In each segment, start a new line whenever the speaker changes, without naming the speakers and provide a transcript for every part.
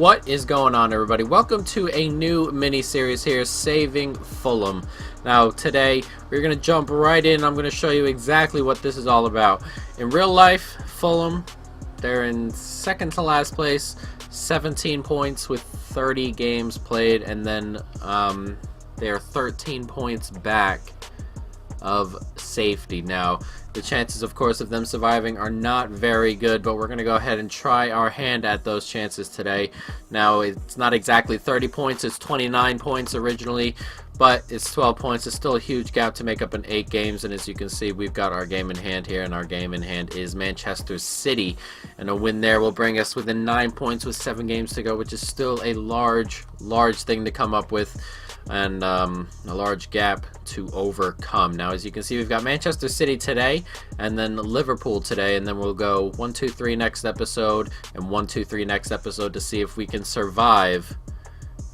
What is going on, everybody? Welcome to a new mini-series here, Saving Fulham. Now, today, we're going to jump right in. I'm going to show you exactly what this is all about. In real life, Fulham, they're in second to last place, 17 points with 30 games played, and then they are 13 points back of safety. Now, the chances, of course, of them surviving are not very good, but we're going to go ahead and try our hand at those chances today. Now, it's not exactly 30 points, it's 29 points originally, but it's 12 points. It's still a huge gap to make up in 8 games, and as you can see, we've got our game in hand here, and our game in hand is Manchester City, and a win there will bring us within 9 points with 7 games to go, which is still a large thing to come up with, and a large gap to overcome. Now, as you can see, we've got Manchester City today, and then Liverpool today, and then we'll go 1, 2, 3 next episode, and 1, 2, 3 next episode to see if we can survive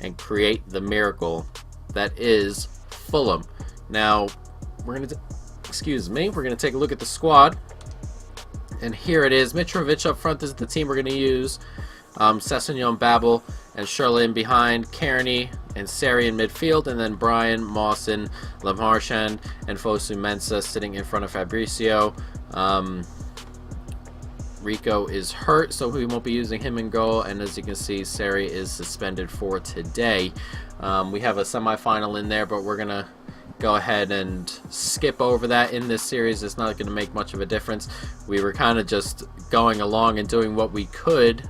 and create the miracle that is Fulham. Now, we're gonna take a look at the squad, and here it is. Mitrovic up front is the team we're gonna use. Sessegnon, Babel, and Shirley in behind, Kearney and Seri in midfield, and then Brian, Mawson, Lamharshand, and Fosu Mensah sitting in front of Fabricio. Rico is hurt, so we won't be using him in goal, and as you can see, Seri is suspended for today. We have a semi-final in there, but we're going to go ahead and skip over that in this series. It's not going to make much of a difference. We were kind of just going along and doing what we could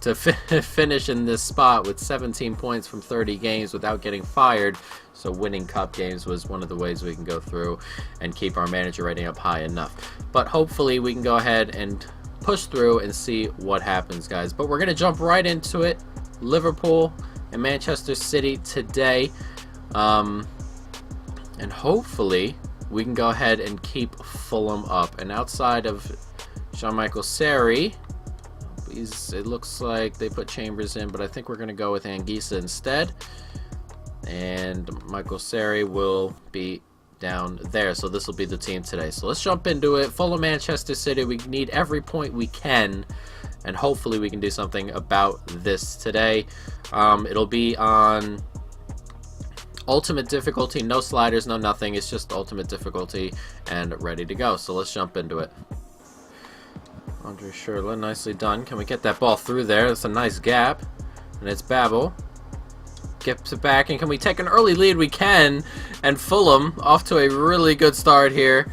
to finish in this spot with 17 points from 30 games without getting fired. So winning cup games was one of the ways we can go through and keep our manager rating up high enough. But hopefully we can go ahead and push through and see what happens, guys. But we're going to jump right into it. Liverpool and Manchester City today. And hopefully we can go ahead and keep Fulham up. And outside of Jean-Michel Seri, it looks like they put Chambers in, but I think we're going to go with Anguissa instead. And Michael Seri will be down there. So this will be the team today. So let's jump into it. Fulham, Manchester City. We need every point we can, and hopefully we can do something about this today. It'll be on ultimate difficulty, no sliders, no nothing. It's just ultimate difficulty and ready to go. So let's jump into it. Andre Schürrle, nicely done. Can we get that ball through there? That's a nice gap. And it's Babel. Gets it back, and can we take an early lead? We can. And Fulham off to a really good start here.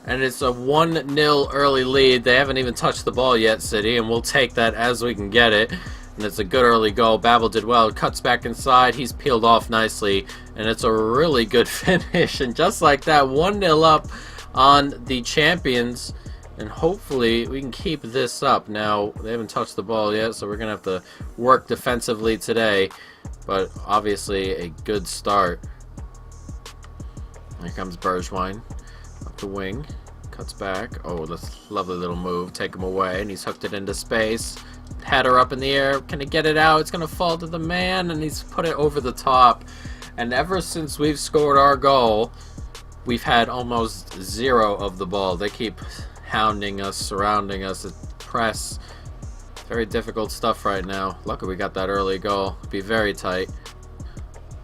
And it's a 1-0 early lead. They haven't even touched the ball yet, City, and we'll take that as we can get it. And it's a good early goal. Babel did well. Cuts back inside. He's peeled off nicely. And it's a really good finish. And just like that, 1-0 up on the champions. And hopefully we can keep this up. Now, they haven't touched the ball yet, so we're going to have to work defensively today. But obviously a good start. Here comes Bergwijn up the wing. Cuts back. Oh, that's a lovely little move. Take him away, and he's hooked it into space. Header up in the air. Can he get it out? It's going to fall to the man, and he's put it over the top. And ever since we've scored our goal, we've had almost 0 of the ball. They keep hounding us, surrounding us, press. Very difficult stuff right now. Luckily we got that early goal. Be very tight.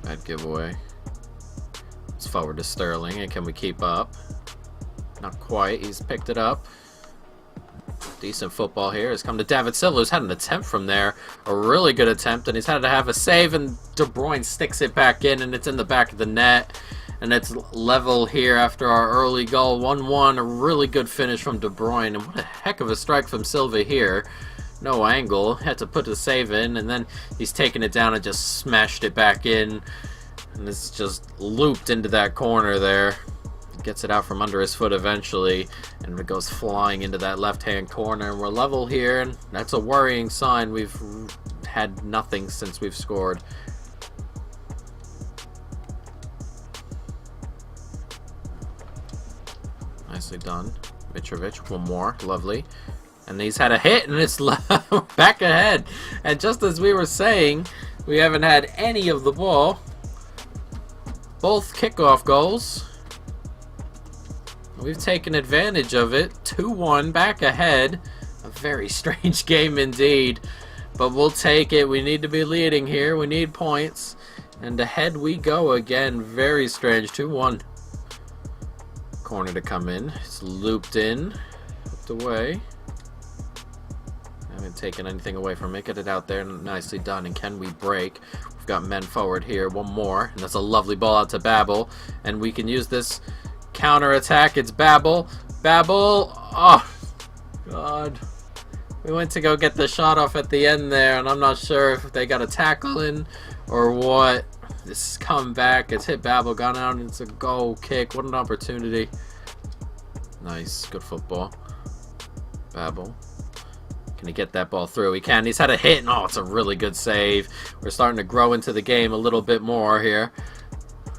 Bad giveaway. It's forward to Sterling, and can we keep up? Not quite. He's picked it up. Decent football here. Has come to David Silva, who's had an attempt from there. A really good attempt, and he's had to have a save, and De Bruyne sticks it back in, and it's in the back of the net. And it's level here after our early goal. 1-1. A really good finish from De Bruyne. And what a heck of a strike from Silva here. No angle. Had to put the save in. And then he's taken it down and just smashed it back in. And it's just looped into that corner there. Gets it out from under his foot eventually. And it goes flying into that left-hand corner. And we're level here. And that's a worrying sign. We've had nothing since we've scored. Nicely done. Mitrovic, one more. Lovely. And he's had a hit, and it's back ahead. And just as we were saying, we haven't had any of the ball. Both kickoff goals. We've taken advantage of it. 2-1, back ahead. A very strange game indeed. but we'll take it. We need to be leading here. We need points. And ahead we go again. Very strange. 2-1. Corner to come in. It's looped in. Hooked away. Haven't taken anything away from it. Get it out there. Nicely done. And can we break? We've got men forward here. One more. And that's a lovely ball out to Babel. And we can use this counter attack. It's Babel. Babel. Oh, God. We went to go get the shot off at the end there, and I'm not sure if they got a tackle in or what. This is come back. It's hit Babel, gone out, and it's a goal kick. What an opportunity. Nice. Good football. Babel. Can he get that ball through? He can. He's had a hit, and oh, it's a really good save. We're starting to grow into the game a little bit more here.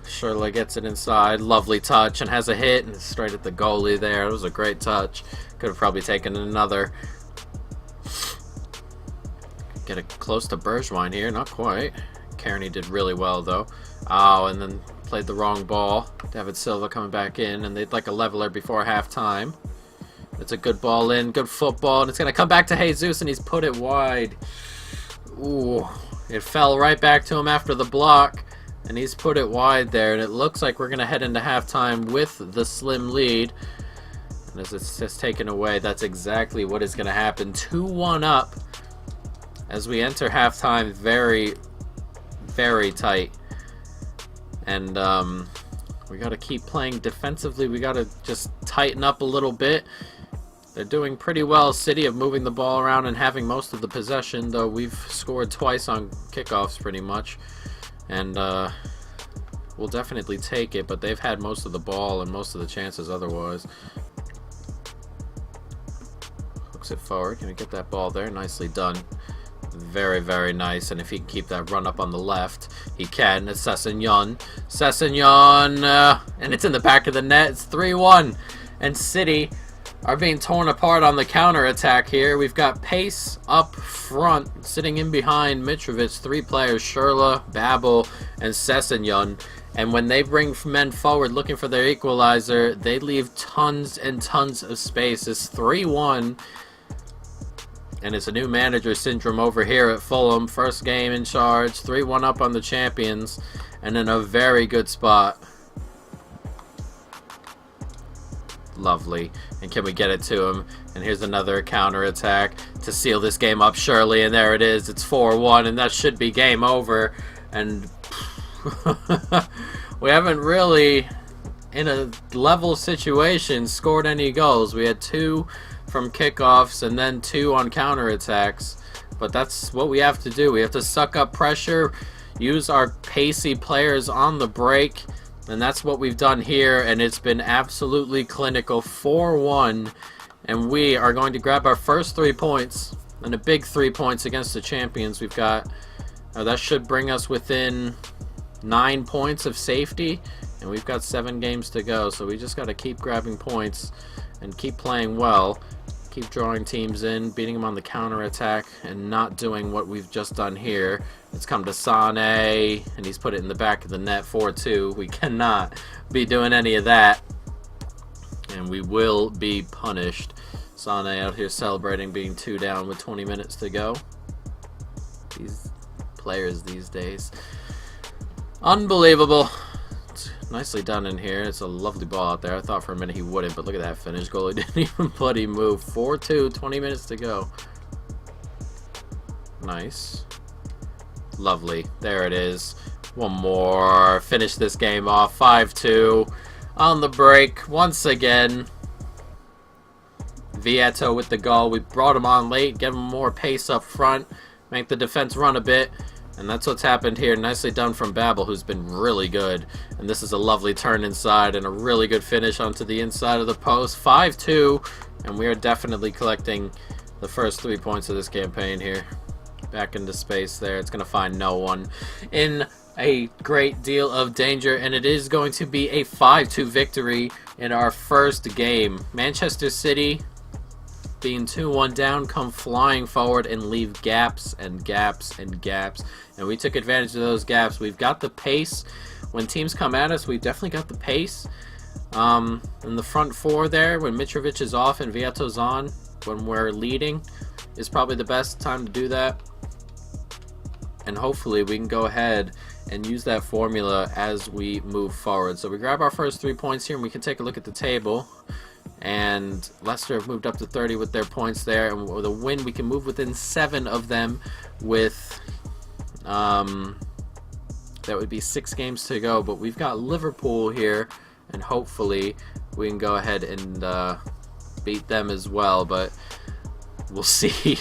Shirley gets it inside. Lovely touch, and has a hit, and straight at the goalie there. It was a great touch. Could have probably taken another. Get it close to Bergwijn here. Not quite. Kearney did really well, though. Oh, and then played the wrong ball. David Silva coming back in, and they'd like a leveler before halftime. It's a good ball in. Good football, and it's going to come back to Jesus, and he's put it wide. Ooh. It fell right back to him after the block, and he's put it wide there, and it looks like we're going to head into halftime with the slim lead. And as it's just taken away, that's exactly what is going to happen. 2-1 up. As we enter halftime, very, very tight. And we got to keep playing defensively. We got to just tighten up a little bit. They're doing pretty well, City, of moving the ball around and having most of the possession, though we've scored twice on kickoffs pretty much. And we'll definitely take it, but they've had most of the ball and most of the chances otherwise. Hooks it forward. Can we get that ball there? Nicely done. Very, very nice. And if he can keep that run up on the left, he can. It's Sessegnon. Sessegnon. And it's in the back of the net. It's 3-1. And City are being torn apart on the counter attack here. We've got pace up front, sitting in behind Mitrovic. 3 players, Schürrle, Babel, and Sessegnon. And when they bring men forward looking for their equalizer, they leave tons and tons of space. It's 3-1. And it's a new manager syndrome over here at Fulham. First game in charge. 3-1 up on the champions. And in a very good spot. Lovely. And can we get it to him? And here's another counter attack to seal this game up, surely. And there it is. It's 4-1. And that should be game over. And we haven't really, in a level situation, scored any goals. We had 2 from kickoffs and then 2 on counterattacks, but that's what we have to do. We have to suck up pressure, use our pacey players on the break, and that's what we've done here, and it's been absolutely clinical. 4-1, and we are going to grab our first 3 points, and a big 3 points against the champions. We've got that should bring us within 9 points of safety, and we've got 7 games to go, so we just got to keep grabbing points and keep playing well. Keep drawing teams in, beating them on the counter attack, and not doing what we've just done here. It's come to Sane, and he's put it in the back of the net. 4-2. We cannot be doing any of that, and we will be punished. Sane out here celebrating being 2 down with 20 minutes to go. These players these days, unbelievable. Nicely done in here. It's a lovely ball out there. I thought for a minute he wouldn't, but look at that finish. Goalie didn't even bloody move. 4-2, 20 minutes to go. Nice. Lovely. There it is. One more. Finish this game off. 5-2 on the break. Once again, Vieto with the goal. We brought him on late, give him more pace up front, make the defense run a bit. And that's what's happened here. Nicely done from Babel, who's been really good. And this is a lovely turn inside and a really good finish onto the inside of the post. 5-2, and we are definitely collecting the first 3 points of this campaign here. Back into space there. It's going to find no one in a great deal of danger, and it is going to be a 5-2 victory in our first game. Manchester City, being 2-1 down, come flying forward and leave gaps and gaps and gaps. And we took advantage of those gaps. We've got the pace. When teams come at us, we've definitely got the pace. In the front 4 there, when Mitrovic is off and Vieto's on, when we're leading, is probably the best time to do that. And hopefully we can go ahead and use that formula as we move forward. So we grab our first 3 points here, and we can take a look at the table. And Leicester have moved up to 30 with their points there, and with a win we can move within 7 of them with that would be 6 games to go. But we've got Liverpool here, and hopefully we can go ahead and beat them as well, but we'll see.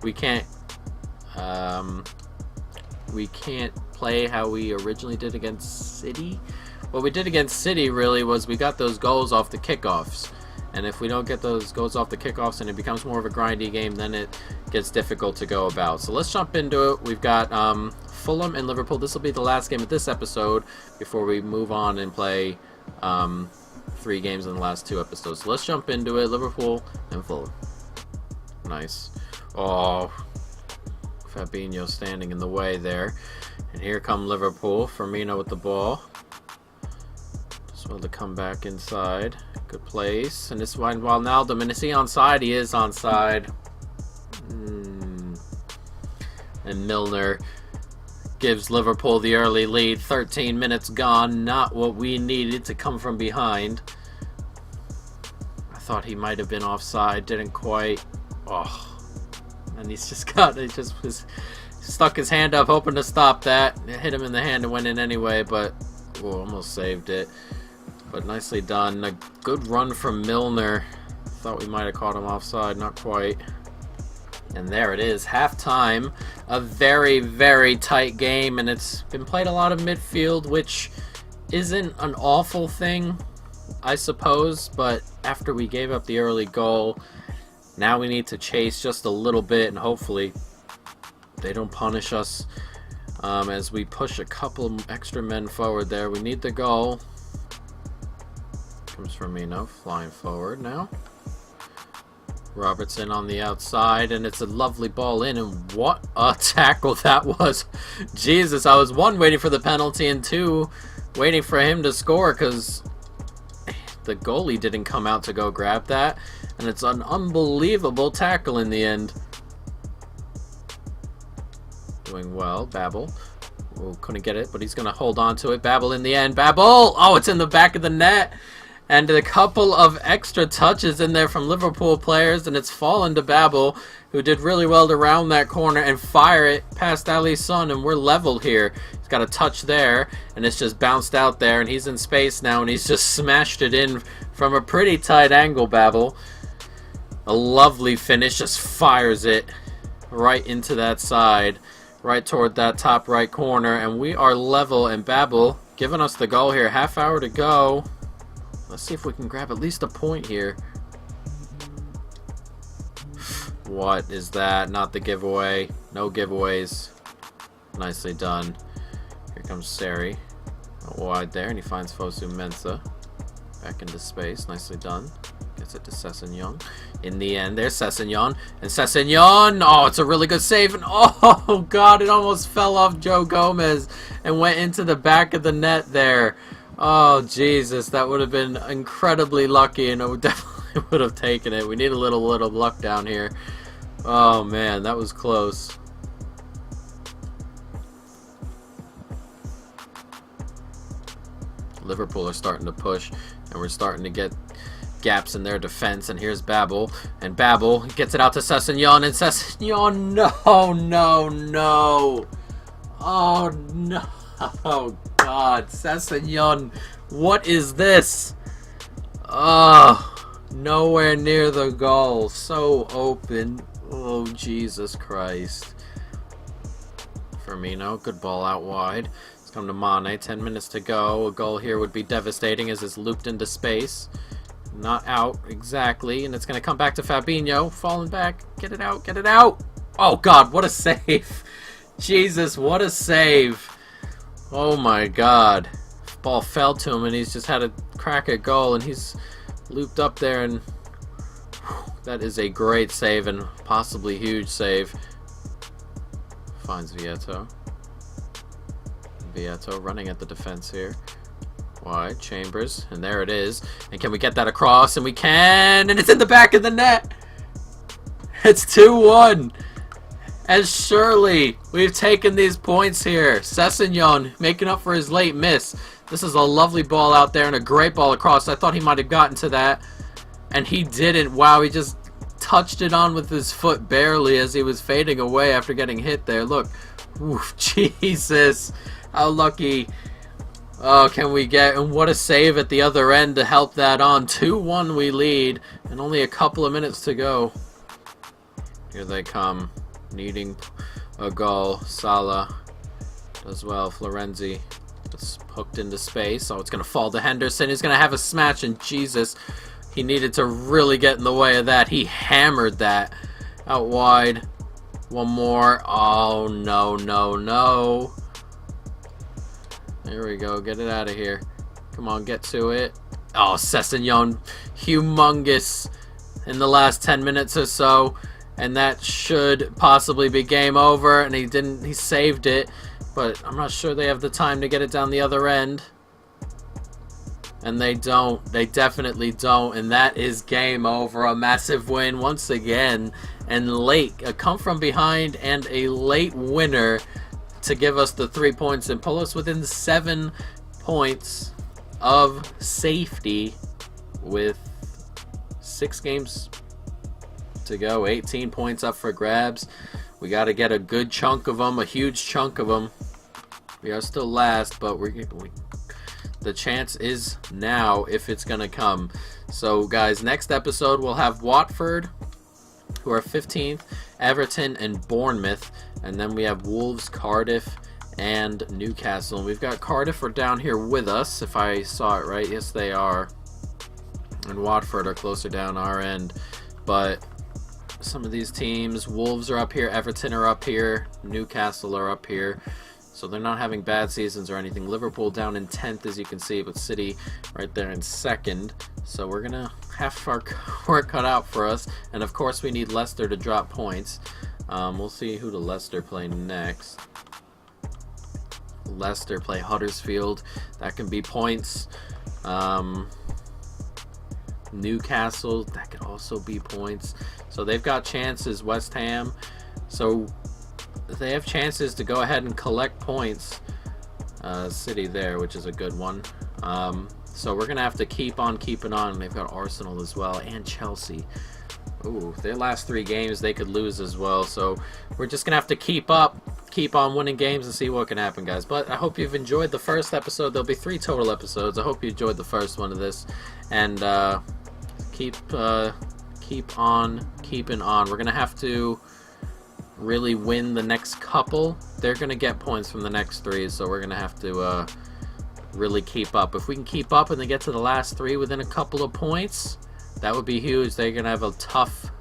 We can't play how we originally did against City. What we did against City really was we got those goals off the kickoffs. And if we don't get those goals off the kickoffs and it becomes more of a grindy game, then it gets difficult to go about. So let's jump into it. We've got Fulham and Liverpool. This will be the last game of this episode before we move on and play 3 games in the last 2 episodes. So let's jump into it. Liverpool and Fulham. Nice. Oh, Fabinho standing in the way there. And here come Liverpool. Firmino with the ball. Just wanted to come back inside. Good place. And this one, Wijnaldum. And is he onside? He is onside. And Milner gives Liverpool the early lead. 13 minutes gone. Not what we needed to come from behind. I thought he might have been offside. Didn't quite. Oh. And he's just stuck his hand up hoping to stop that. It hit him in the hand and went in anyway, but almost saved it. But nicely done. A good run from Milner. Thought we might have caught him offside. Not quite. And there it is. Halftime. A very, very tight game. And it's been played a lot of midfield, which isn't an awful thing, I suppose. But after we gave up the early goal, now we need to chase just a little bit. And hopefully they don't punish us as we push a couple extra men forward there. We need the goal. Comes Firmino flying forward now. Robertson on the outside, and it's a lovely ball in, and what a tackle that was. Jesus, I was 1, waiting for the penalty, and 2, waiting for him to score, because the goalie didn't come out to go grab that, and it's an unbelievable tackle in the end. Doing well, Babel. Oh, couldn't get it, but he's going to hold on to it. Babel in the end. Babel! Oh, it's in the back of the net. And a couple of extra touches in there from Liverpool players, and it's fallen to Babel, who did really well to round that corner and fire it past Alisson, and we're level here. He's got a touch there, and it's just bounced out there, and he's in space now, and he's just smashed it in from a pretty tight angle, Babel. A lovely finish, just fires it right into that side, right toward that top right corner, and we are level, and Babel giving us the goal here. Half hour to go. Let's see if we can grab at least a point here. What is that? Not the giveaway. No giveaways. Nicely done. Here comes Seri. Wide there, and he finds Fosu Mensah. Back into space. Nicely done. Gets it to Sessegnon. In the end, there's Sessegnon. And Sessegnon! Oh, it's a really good save. And oh, God, it almost fell off Joe Gomez and went into the back of the net there. Oh, Jesus, that would have been incredibly lucky, and it definitely would have taken it. We need a little luck down here. Oh, man, that was close. Liverpool are starting to push, and we're starting to get gaps in their defense, and here's Babel, and Babel gets it out to Sessegnon, and Sessegnon, no. Oh, no. Oh, God, Sessegnon, what is this? Oh, nowhere near the goal. So open. Oh, Jesus Christ. Firmino, good ball out wide. Let's come to Mane. 10 minutes to go. A goal here would be devastating as it's looped into space. Not out exactly, and it's going to come back to Fabinho. Falling back. Get it out. Get it out. Oh, God, what a save. Jesus, what a save. Oh my God. Ball fell to him, and he's just had a crack at goal, and he's looped up there, and that is a great save and possibly huge save. Finds Vieto. Vieto running at the defense here. Wide, Chambers, and there it is. And can we get that across? And we can, and it's in the back of the net. It's 2-1. And surely we've taken these points here. Sessegnon making up for his late miss. This is a lovely ball out there and a great ball across. I thought he might have gotten to that. And he didn't. Wow, he just touched it on with his foot barely as he was fading away after getting hit there. Look. Oof, Jesus. How lucky. Oh, can we get... And what a save at the other end to help that on. 2-1 we lead. And only a couple of minutes to go. Here they come. Needing a goal. Salah as well. Florenzi just hooked into space. Oh, it's going to fall to Henderson. He's going to have a smash. And Jesus... He needed to really get in the way of that. He hammered that out wide. One more. Oh, no, no, no. There we go. Get it out of here. Come on, get to it. Oh, Sessegnon. Humongous in the last 10 minutes or so. And that should possibly be game over. And he didn't. He saved it. But I'm not sure they have the time to get it down the other end. And they don't. They definitely don't. And that is game over. A massive win once again. And late. A come from behind and a late winner to give us the 3 points and pull us within 7 points of safety with 6 games to go. 18 points up for grabs. We got to get a good chunk of them. A huge chunk of them. We are still last, but the chance is now if it's going to come. So, guys, next episode we'll have Watford, who are 15th, Everton, and Bournemouth. And then we have Wolves, Cardiff, and Newcastle. And we've got Cardiff are down here with us, if I saw it right. Yes, they are. And Watford are closer down our end. But some of these teams, Wolves are up here, Everton are up here, Newcastle are up here. So they're not having bad seasons or anything. Liverpool down in 10th, as you can see, but City right there in 2nd. So we're going to have our work cut out for us. And, of course, we need Leicester to drop points. We'll see who the Leicester play next. Leicester play Huddersfield. That can be points. Newcastle, that could also be points. So they've got chances. West Ham. So they have chances to go ahead and collect points. City there, which is a good one. So we're going to have to keep on keeping on. They've got Arsenal as well and Chelsea. Ooh, their last 3 games they could lose as well. So we're just going to have to keep on winning games and see what can happen, guys. But I hope you've enjoyed the first episode. There'll be 3 total episodes. I hope you enjoyed the first one of this. And keep on keeping on. We're going to have to really win the next couple. They're going to get points from the next 3, so we're going to have to really keep up. If we can keep up and then get to the last 3 within a couple of points, that would be huge. They're going to have a tough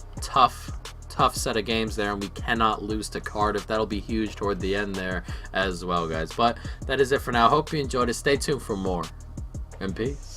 set of games there, and we cannot lose to Cardiff. That'll be huge toward the end there as well, guys. But that is it for now. Hope you enjoyed it. Stay tuned for more. And peace.